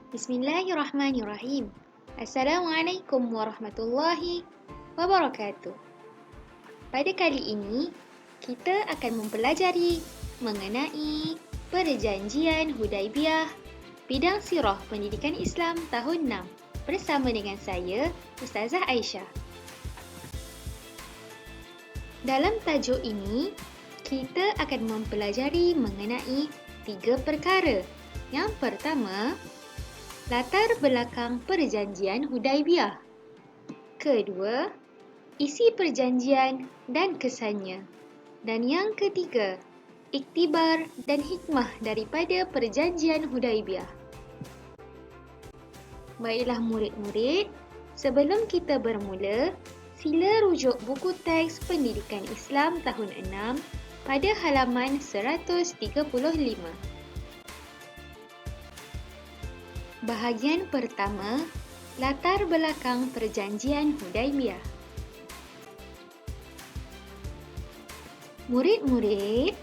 Bismillahirrahmanirrahim. Assalamualaikum warahmatullahi wabarakatuh. Pada kali ini, kita akan mempelajari mengenai Perjanjian Hudaibiyah bidang Sirah Pendidikan Islam tahun 6 bersama dengan saya, Ustazah Aisyah. Dalam tajuk ini, kita akan mempelajari mengenai 3 perkara. Yang pertama, latar belakang Perjanjian Hudaibiyah. Kedua, isi perjanjian dan kesannya. Dan yang ketiga, iktibar dan hikmah daripada Perjanjian Hudaibiyah. Baiklah murid-murid, sebelum kita bermula, sila rujuk buku teks Pendidikan Islam tahun 6 pada halaman 135. Bahagian pertama, latar belakang Perjanjian Hudaibiyah. Murid-murid,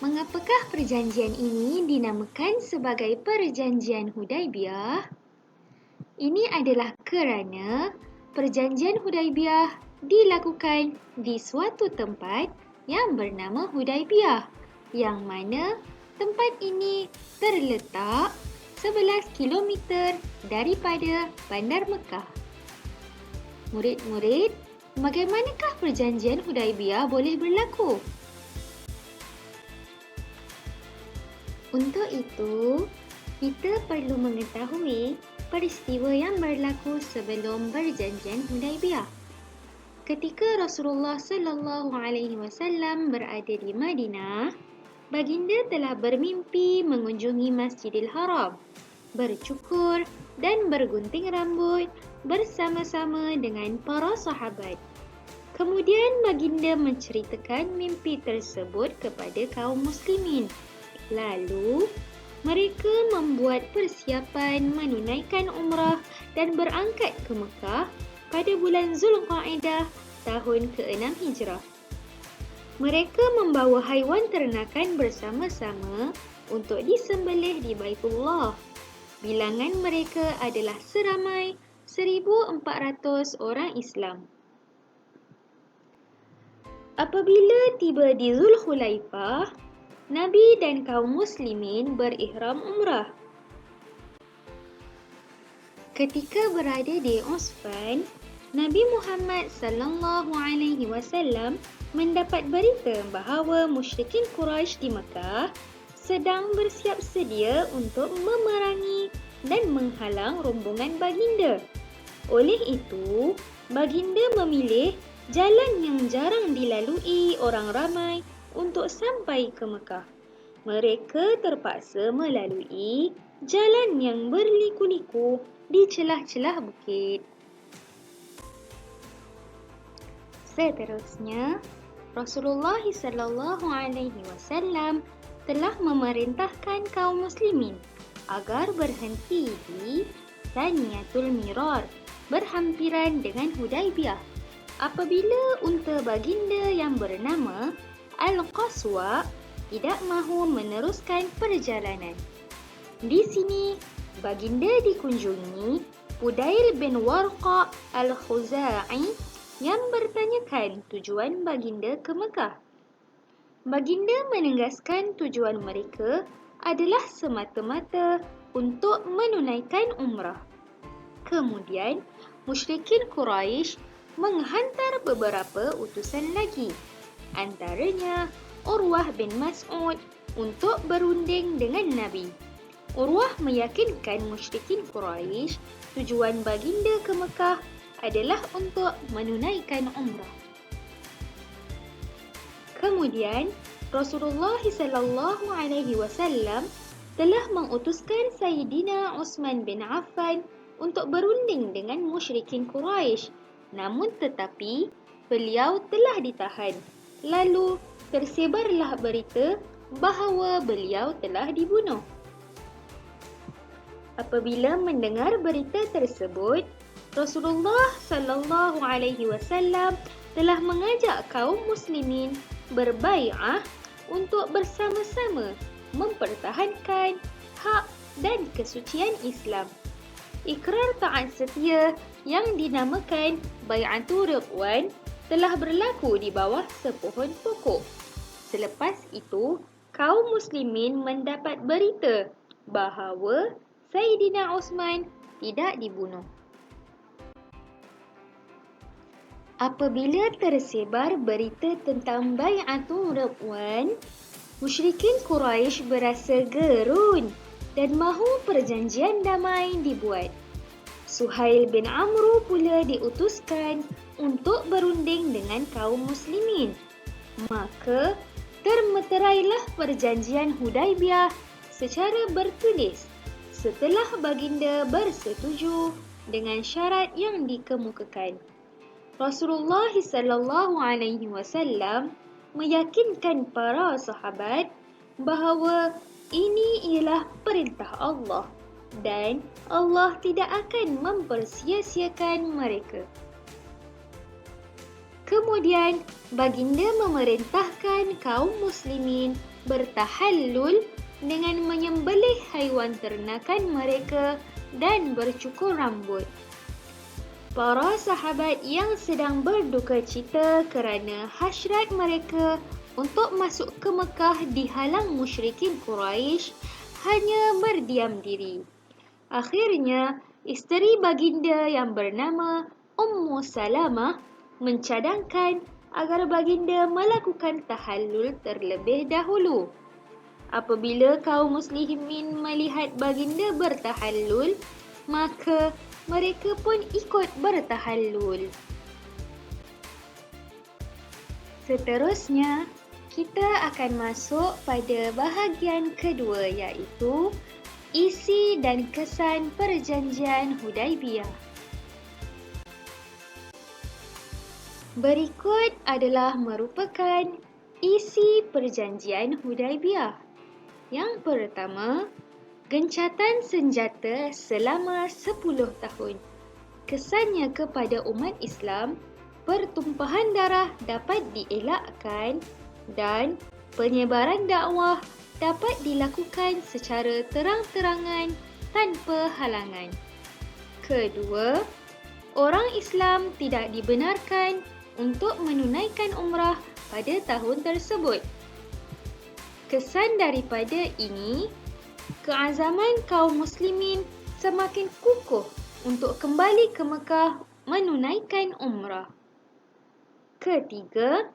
mengapakah perjanjian ini dinamakan sebagai Perjanjian Hudaibiyah? Ini adalah kerana Perjanjian Hudaibiyah dilakukan di suatu tempat yang bernama Hudaibiyah, yang mana tempat ini terletak 11 kilometer daripada Bandar Mekah. Murid-murid, bagaimanakah Perjanjian Hudaibiyah boleh berlaku? Untuk itu, kita perlu mengetahui peristiwa yang berlaku sebelum Perjanjian Hudaibiyah. Ketika Rasulullah SAW berada di Madinah, baginda telah bermimpi mengunjungi Masjidil Haram, bercukur dan bergunting rambut bersama-sama dengan para sahabat. Kemudian baginda menceritakan mimpi tersebut kepada kaum muslimin. Lalu, mereka membuat persiapan menunaikan umrah dan berangkat ke Mekah pada bulan Zulqa'dah tahun ke-6 Hijrah. Mereka membawa haiwan ternakan bersama-sama untuk disembelih di Baitullah. Bilangan mereka adalah seramai 1,400 orang Islam. Apabila tiba di Zulhulaifah, Nabi dan kaum muslimin berihram umrah. Ketika berada di Usfan, Nabi Muhammad SAW mendapat berita bahawa musyrikin Quraisy di Mekah sedang bersiap sedia untuk memerangi dan menghalang rombongan baginda. Oleh itu, baginda memilih jalan yang jarang dilalui orang ramai untuk sampai ke Mekah. Mereka terpaksa melalui jalan yang berliku-liku di celah-celah bukit. Seterusnya, Rasulullah SAW telah memerintahkan kaum muslimin agar berhenti di Thaniyatul Mirar, berhampiran dengan Hudaibiyah, apabila unta baginda yang bernama Al-Qaswa tidak mahu meneruskan perjalanan. Di sini, baginda dikunjungi Fudail bin Warqa Al-Khuza'i yang bertanyakan tujuan baginda ke Mekah. Baginda menegaskan tujuan mereka adalah semata-mata untuk menunaikan umrah. Kemudian, musyrikin Quraisy menghantar beberapa utusan lagi, antaranya Urwah bin Mas'ud untuk berunding dengan Nabi. Urwah meyakinkan musyrikin Quraisy tujuan baginda ke Mekah adalah untuk menunaikan umrah. Kemudian, Rasulullah SAW telah mengutuskan Sayyidina Utsman bin Affan untuk berunding dengan musyrikin Quraisy. Namun tetapi, beliau telah ditahan. Lalu, tersebarlah berita bahawa beliau telah dibunuh. Apabila mendengar berita tersebut, Rasulullah SAW telah mengajak kaum muslimin berbai'ah untuk bersama-sama mempertahankan hak dan kesucian Islam. Ikrar taat setia yang dinamakan Bai'atul Ridwan telah berlaku di bawah sepohon pokok. Selepas itu, kaum muslimin mendapat berita bahawa Saidina Osman tidak dibunuh. Apabila tersebar berita tentang Bai'atul Ridwan, musyrikin Quraisy berasa gerun dan mahu perjanjian damai dibuat. Suhail bin Amru pula diutuskan untuk berunding dengan kaum muslimin. Maka, termeterailah perjanjian Hudaibiyah secara bertulis setelah baginda bersetuju dengan syarat yang dikemukakan. Rasulullah SAW meyakinkan para sahabat bahawa ini ialah perintah Allah dan Allah tidak akan mempersia-siakan mereka. Kemudian, baginda memerintahkan kaum muslimin bertahallul dengan menyembelih haiwan ternakan mereka dan bercukur rambut. Para sahabat yang sedang berduka cita kerana hasrat mereka untuk masuk ke Mekah dihalang musyrikin Quraisy hanya berdiam diri. Akhirnya, isteri baginda yang bernama Ummu Salamah mencadangkan agar baginda melakukan tahallul terlebih dahulu. Apabila kaum muslimin melihat baginda bertahallul, maka mereka pun ikut bertahallul. Seterusnya, kita akan masuk pada bahagian kedua, iaitu isi dan kesan perjanjian Hudaibiyah. Berikut adalah merupakan isi perjanjian Hudaibiyah. Yang pertama, gencatan senjata selama 10 tahun. Kesannya kepada umat Islam, pertumpahan darah dapat dielakkan dan penyebaran dakwah dapat dilakukan secara terang-terangan tanpa halangan. Kedua, orang Islam tidak dibenarkan untuk menunaikan umrah pada tahun tersebut. Kesan daripada ini, keazaman kaum muslimin semakin kukuh untuk kembali ke Mekah menunaikan umrah. Ketiga,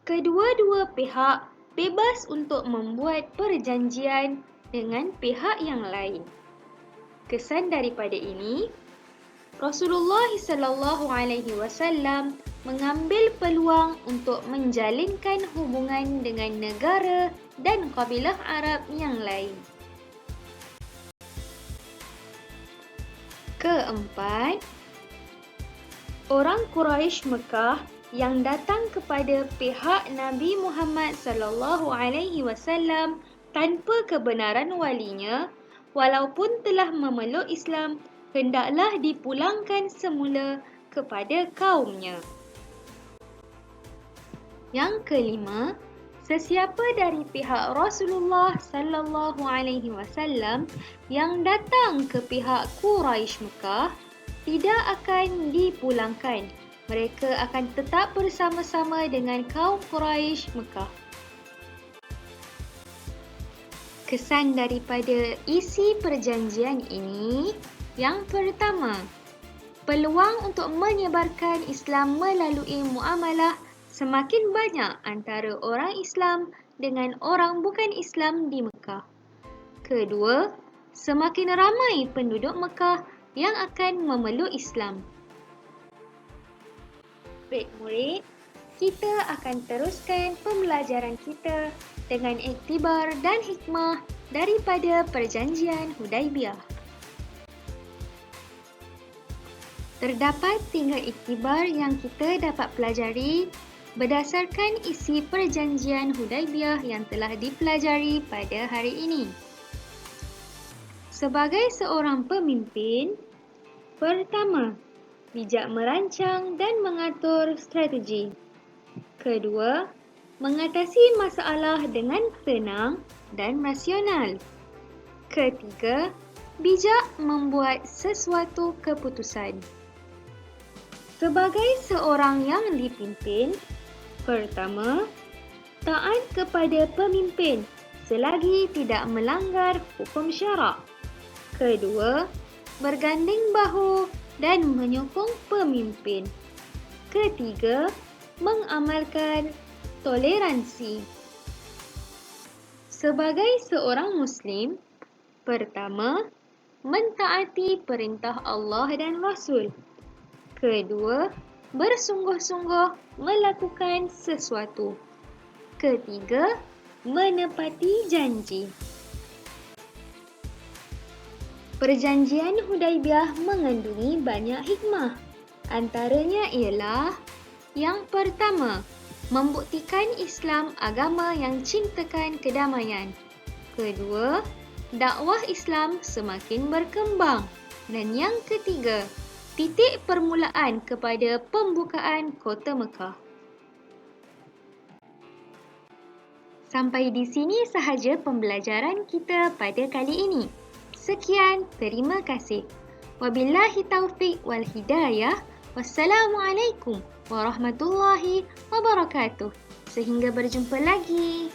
kedua-dua pihak bebas untuk membuat perjanjian dengan pihak yang lain. Kesan daripada ini, Rasulullah SAW mengambil peluang untuk menjalinkan hubungan dengan negara dan kabilah Arab yang lain. Keempat, orang Quraisy Mekah yang datang kepada pihak Nabi Muhammad SAW tanpa kebenaran walinya, walaupun telah memeluk Islam, hendaklah dipulangkan semula kepada kaumnya. Yang kelima, sesiapa dari pihak Rasulullah SAW yang datang ke pihak Quraisy Mekah tidak akan dipulangkan. Mereka akan tetap bersama-sama dengan kaum Quraisy Mekah. Kesan daripada isi perjanjian ini, yang pertama, peluang untuk menyebarkan Islam melalui muamalah semakin banyak antara orang Islam dengan orang bukan Islam di Mekah. Kedua, semakin ramai penduduk Mekah yang akan memeluk Islam. Baik murid, kita akan teruskan pembelajaran kita dengan iktibar dan hikmah daripada perjanjian Hudaibiyah. Terdapat 3 iktibar yang kita dapat pelajari berdasarkan isi perjanjian Hudaibiyah yang telah dipelajari pada hari ini. Sebagai seorang pemimpin, pertama, bijak merancang dan mengatur strategi. Kedua, mengatasi masalah dengan tenang dan rasional. Ketiga, bijak membuat sesuatu keputusan. Sebagai seorang yang dipimpin, pertama, taat kepada pemimpin selagi tidak melanggar hukum syarak. Kedua, berganding bahu dan menyokong pemimpin. Ketiga, mengamalkan toleransi. Sebagai seorang Muslim, pertama, mentaati perintah Allah dan Rasul. Kedua, bersungguh-sungguh melakukan sesuatu. Ketiga, menepati janji. Perjanjian Hudaibiyah mengandungi banyak hikmah. Antaranya ialah yang pertama, membuktikan Islam agama yang cintakan kedamaian. Kedua, dakwah Islam semakin berkembang. Dan yang ketiga, titik permulaan kepada pembukaan Kota Mekah. Sampai di sini sahaja pembelajaran kita pada kali ini. Sekian, terima kasih. Wabillahi taufiq wal hidayah. Wassalamualaikum warahmatullahi wabarakatuh. Sehingga berjumpa lagi.